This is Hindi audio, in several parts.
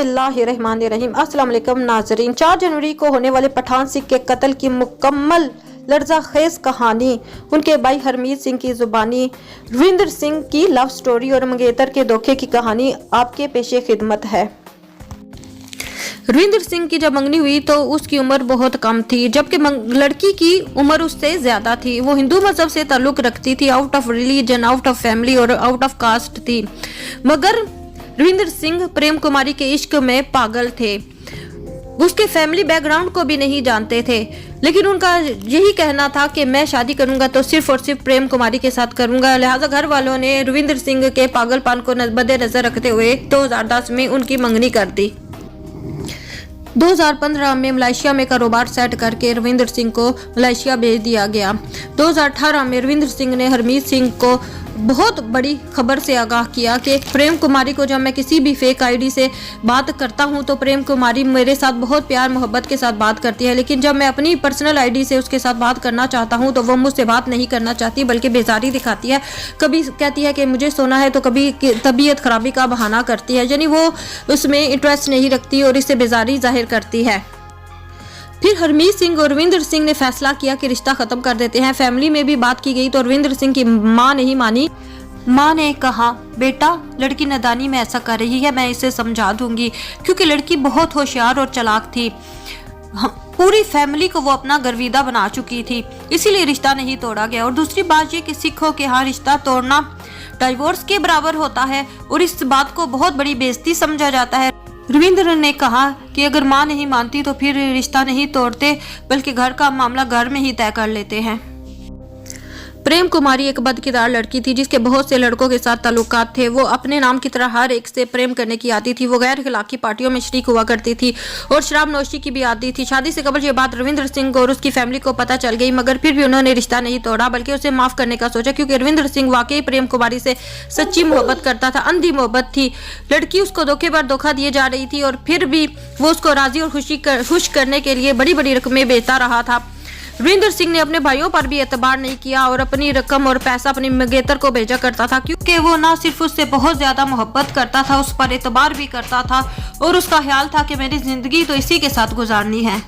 बिस्मिल्लाहिर्रहमानिर्रहीम। अस्सलाम वालेकुम नाजरीन। 4 जनवरी को होने वाले पठान सिंह के कत्ल की मुकम्मल लर्ज़ाखेज़ कहानी उनके भाई हरमीत सिंह की जुबानी, रविंद्र सिंह की लव स्टोरी और मंगेतर के धोखे की कहानी आपके पेशे खिदमत है। रविंद्र सिंह की जब मंगनी हुई तो उसकी उम्र बहुत कम थी, जबकि लड़की की उम्र उससे ज्यादा थी। वो हिंदू मजहब से ताल्लुक रखती थी, out of religion, out of family और आउट ऑफ कास्ट थी। मगर रविंद्र सिंह प्रेम कुमारी के इश्क में पागल थे। उसके फैमिली बैकग्राउंड को भी नहीं जानते थे, लेकिन उनका यही कहना था कि मैं शादी करूंगा तो सिर्फ और सिर्फ प्रेम कुमारी के साथ करूंगा। लिहाजा घर वालों ने रविंद्र सिंह के पागलपन को मद्देनजर रखते हुए 2010 में उनकी मंगनी कर दी। 2015 में मलेशिया में कारोबार सेट करके रविंद्र सिंह को मलेशिया भेज दिया गया। 2018 में रविंद्र सिंह ने हरमीत सिंह को बहुत बड़ी खबर से आगाह किया कि प्रेम कुमारी को जब मैं किसी भी फेक आईडी से बात करता हूं तो प्रेम कुमारी मेरे साथ बहुत प्यार मोहब्बत के साथ बात करती है, लेकिन जब मैं अपनी पर्सनल आईडी से उसके साथ बात करना चाहता हूं तो वो मुझसे बात नहीं करना चाहती, बल्कि बेजारी दिखाती है। कभी कहती है कि मुझे सोना है तो कभी तबीयत खराबी का बहाना करती है, यानी वो उसमें इंटरेस्ट नहीं रखती और इससे बेजारी जाहिर करती है। फिर हरमीत सिंह और रविंद्र सिंह ने फैसला किया कि रिश्ता खत्म कर देते हैं। फैमिली में भी बात की गई तो रविंद्र सिंह की मां नहीं मानी। मां ने कहा, बेटा लड़की नादानी में ऐसा कर रही है, मैं इसे समझा दूंगी, क्योंकि लड़की बहुत होशियार और चालाक थी। पूरी फैमिली को वो अपना गर्विदा बना चुकी थी, इसीलिए रिश्ता नहीं तोड़ा गया। और दूसरी बात ये कि सिखों के यहाँ रिश्ता तोड़ना डिवोर्स के बराबर होता है और इस बात को बहुत बड़ी बेइज्जती समझा जाता है। रविंद्र ने कहा कि अगर मां नहीं मानती तो फिर रिश्ता नहीं तोड़ते, बल्कि घर का मामला घर में ही तय कर लेते हैं। प्रेम कुमारी एक बदकिरदार लड़की थी जिसके बहुत से लड़कों के साथ ताल्लुकात थे। वो अपने नाम की तरह हर एक से प्रेम करने की आदी थी। वो गैर इखलाकी पार्टियों में शरीक हुआ करती थी और शराब नोशी की भी आदी थी। शादी से कबल ये बात रविंद्र सिंह और उसकी फैमिली को पता चल गई, मगर फिर भी उन्होंने रिश्ता नहीं तोड़ा, बल्कि उसे माफ करने का सोचा, क्योंकि रविंद्र सिंह वाकई प्रेम कुमारी से सच्ची मोहब्बत करता था। अंधी मोहब्बत थी। लड़की उसको धोखे पर धोखा दिए जा रही थी और फिर भी वो उसको राजी और खुश करने के लिए बड़ी बड़ी रकमें बेचता रहा था। रविंद्र सिंह ने अपने भाइयों पर भी एतबार नहीं किया और अपनी रकम और पैसा अपनी मंगेतर को भेजा करता था, क्योंकि वो ना सिर्फ उससे बहुत ज्यादा मोहब्बत करता था, उस पर एतबार भी करता था और उसका ख्याल था कि मेरी जिंदगी तो इसी के साथ गुजारनी है।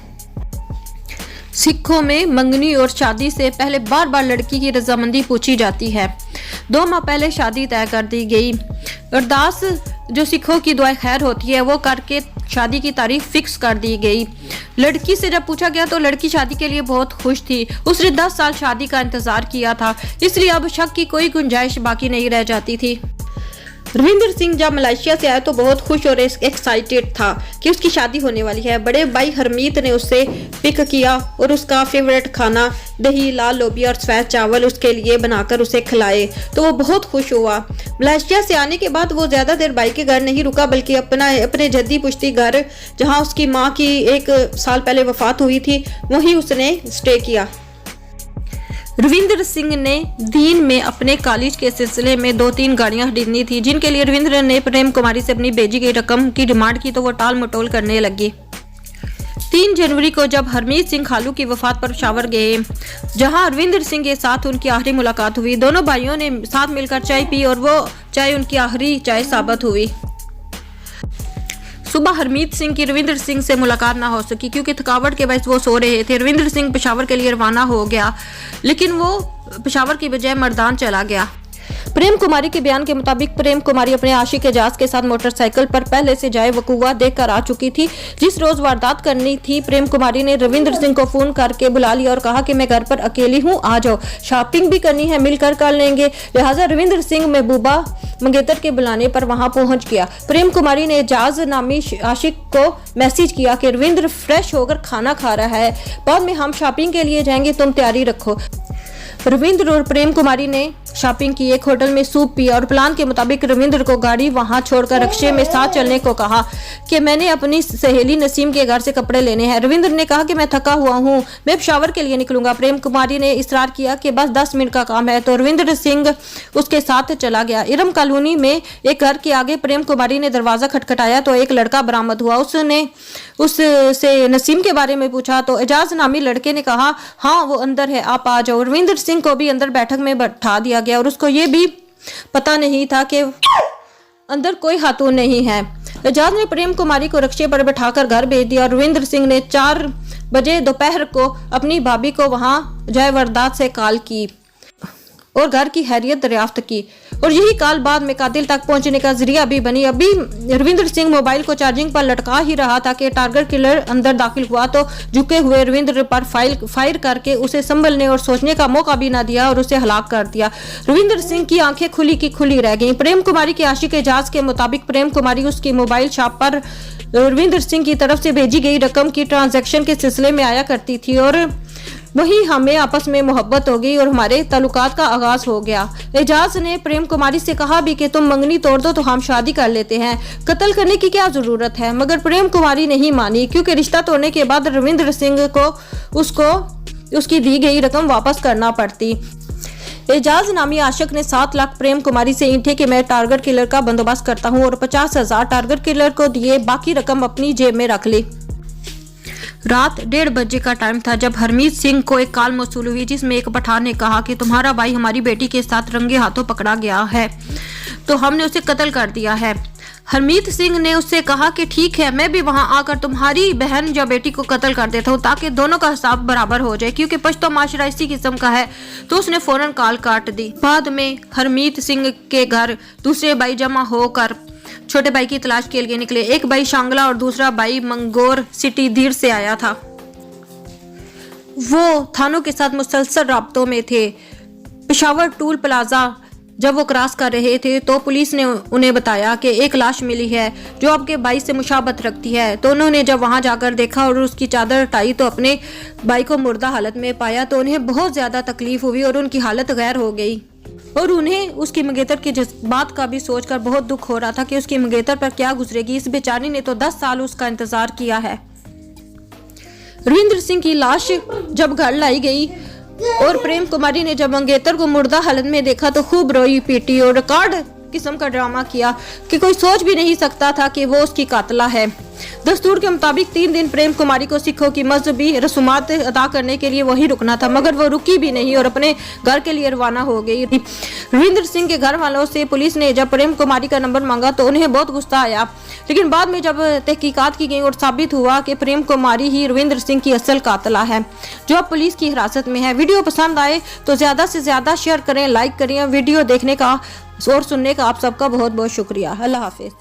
सिखों में मंगनी और शादी से पहले बार बार लड़की की रजामंदी पूछी जाती है। 2 माह पहले शादी तय कर दी गई। अरदास जो सिखों की दुआ खैर होती है वो करके शादी की तारीख फिक्स कर दी गई। लड़की से जब पूछा गया तो लड़की शादी के लिए बहुत खुश थी। उसने 10 साल शादी का इंतजार किया था, इसलिए अब शक की कोई गुंजाइश बाकी नहीं रह जाती थी। रविंद्र सिंह जब मलेशिया से आया तो बहुत खुश और एक्साइटेड था कि उसकी शादी होने वाली है। बड़े भाई हरमीत ने उससे पिक किया और उसका फेवरेट खाना दही, लाल लोबिया और सफेद चावल उसके लिए बनाकर उसे खिलाए, तो वो बहुत खुश हुआ। मलेशिया से आने के बाद वो ज्यादा देर भाई के घर नहीं रुका, बल्कि अपने जद्दी पुश्ती घर, जहाँ उसकी माँ की 1 साल पहले वफात हुई थी, वहीं उसने स्टे किया। रविंद्र सिंह ने दीन में अपने कॉलेज के सिलसिले में 2-3 गाड़ियां खरीदनी थी, जिनके लिए रविंद्र ने प्रेम कुमारी से अपनी भेजी गई रकम की डिमांड की तो वो टाल मटोल करने लगी। 3 जनवरी को जब हरमीत सिंह खालू की वफात पर पेशावर गए, जहां रविंद्र सिंह के साथ उनकी आखिरी मुलाकात हुई। दोनों भाइयों ने साथ मिलकर चाय पी और वो चाय उनकी आखिरी चाय साबित हुई। सुबह हरमीत सिंह की रविंद्र सिंह से मुलाकात ना हो सकी, क्योंकि थकावट के वजह वो सो रहे थे। रविंद्र सिंह पेशावर के लिए रवाना हो गया, लेकिन वो पेशावर की बजाय मर्दान चला गया। प्रेम कुमारी के बयान के मुताबिक प्रेम कुमारी अपने आशिक एजाज के साथ मोटरसाइकिल पर पहले से जाए वकूआ देखकर आ चुकी थी। जिस रोज वारदात करनी थी, प्रेम कुमारी ने रविंद्र सिंह को फोन करके बुला लिया और कहा कि मैं घर पर अकेली हूँ, आ जाओ, शॉपिंग भी करनी है, मिलकर कर लेंगे। लिहाजा रविंद्र सिंह महबूबा मंगेतर के बुलाने पर वहां पहुंच गया। प्रेम कुमारी ने एजाज नामी आशिक को मैसेज किया कि रविंद्र फ्रेश होकर खाना खा रहा है, बाद में हम शॉपिंग के लिए जाएंगे, तुम तैयारी रखो। रविंद्र और प्रेम कुमारी ने शॉपिंग की, एक होटल में सूप पिया और प्लान के मुताबिक रविंद्र को गाड़ी वहां छोड़कर रिक्शे में साथ चलने को कहा कि मैंने अपनी सहेली नसीम के घर से कपड़े लेने हैं। रविंद्र ने कहा कि मैं थका हुआ हूं, मैं पेशावर के लिए निकलूंगा। प्रेम कुमारी ने इसरार किया कि बस 10 मिनट का काम है, तो रविंद्र सिंह उसके साथ चला गया। इरम कॉलोनी में एक घर के आगे प्रेम कुमारी ने दरवाजा खटखटाया तो एक लड़का बरामद हुआ। उसने उससे नसीम के बारे में पूछा तो एजाज नामी लड़के ने कहा, हाँ वो अंदर है, आप आ जाओ। रविंद्र सिंह को भी अंदर बैठक में बैठा दिया गया और उसको ये भी पता नहीं था कि अंदर कोई हाथों नहीं है। एजाज ने प्रेम कुमारी को रिक्शे पर बैठाकर घर भेज दिया और रविंद्र सिंह ने 4 बजे दोपहर को अपनी भाभी को वहां जय वरदात से कॉल की और घर की हैरियत दरियाफ्त की और यही कॉल बाद में कातिल तक पहुंचने का जरिया भी बनी। अभी रविंद्र सिंह मोबाइल को चार्जिंग पर लटका ही रहा था कि टारगेट किलर अंदर दाखिल हुआ तो झुके हुए रविंद्र पर फायर करके उसे संभलने और सोचने का मौका भी न दिया और उसे हलाक कर दिया। रविंद्र सिंह की आंखें खुली की खुली रह गईं। प्रेम कुमारी के आशिक एजाज के मुताबिक प्रेम कुमारी उसकी मोबाइल शॉप पर रविंद्र सिंह की तरफ से भेजी गई रकम की ट्रांजैक्शन के सिलसिले में आया करती थी और वही हमें आपस में मोहब्बत हो गई और हमारे ताल्लुकात का आगाज हो गया। एजाज ने प्रेम कुमारी से कहा भी कि तुम मंगनी तोड़ दो तो हम शादी कर लेते हैं, कत्ल करने की क्या जरूरत है, मगर प्रेम कुमारी नहीं मानी क्योंकि रिश्ता तोड़ने के बाद रविंद्र सिंह को उसकी दी गई रकम वापस करना पड़ती। एजाज नामी आशिक ने 7 लाख प्रेम कुमारी से ईंटे कि मैं टारगेट किलर का बंदोबस्त करता हूं और 50,000 टारगेट किलर को दिए, बाकी रकम अपनी जेब में रख ली। रात 1:30 बजे का टाइम था जब हरमीत सिंह को एक कॉल मौसूल हुई जिसमें एक पठान ने कहा कि तुम्हारा भाई हमारी बेटी के साथ रंगे हाथों पकड़ा गया है तो हमने उसे कत्ल कर दिया है। हरमीत सिंह ने उससे कहा कि ठीक है, मैं भी वहां आकर तुम्हारी बहन या बेटी को कत्ल कर देता हूं ताकि दोनों का हिसाब बराबर हो जाए क्योंकि पश्तो माशरा इसी किस्म का है। तो उसने फौरन कॉल काट दी। बाद में हरमीत सिंह के घर दूसरे भाई जमा होकर छोटे भाई की तलाश के लिए निकले। एक भाई शांगला और दूसरा भाई मंगोर सिटी धीर से आया था। वो थानों के साथ मुसलसल राब्तों में थे। पेशावर टूल प्लाजा जब वो क्रॉस कर रहे थे तो पुलिस ने उन्हें बताया कि एक लाश मिली है जो आपके भाई से मुशाबत रखती है। तो उन्होंने जब वहां जाकर देखा और उसकी चादर हटाई तो अपने भाई को मुर्दा हालत में पाया तो उन्हें बहुत ज्यादा तकलीफ हुई और उनकी हालत गैर हो गई और उन्हें उसकी मंगेतर के जज्बात का भी सोचकर बहुत दुख हो रहा था कि उसकी मंगेतर पर क्या गुजरेगी। इस बेचारी ने तो 10 साल उसका इंतजार किया है। रविंद्र सिंह की लाश जब घर लाई गई और प्रेम कुमारी ने जब मंगेतर को मुर्दा हालत में देखा तो खूब रोई पीटी और रिकॉर्ड किस्म का ड्रामा किया कि कोई सोच भी नहीं सकता था कि वो उसकी कातला है। दस्तूर के मुताबिक 3 दिन प्रेम कुमारी को सिखों की मजहबी रसूमात अदा करने के लिए वहीं रुकना था, मगर वो रुकी भी नहीं और अपने घर के लिए रवाना हो गई। रविंद्र सिंह के घर वालों से पुलिस ने जब प्रेम कुमारी का नंबर मांगा तो उन्हें बहुत गुस्सा आया, लेकिन बाद में जब तहकीकात की गई और साबित हुआ कि प्रेम कुमारी ही रविंद्र सिंह की असल कातला है जो अब पुलिस की हिरासत में है। वीडियो पसंद आए तो ज्यादा से ज्यादा शेयर करें, लाइक करें। वीडियो देखने का और सुनने का आप सबका बहुत बहुत शुक्रिया। अल्लाह हाफिज।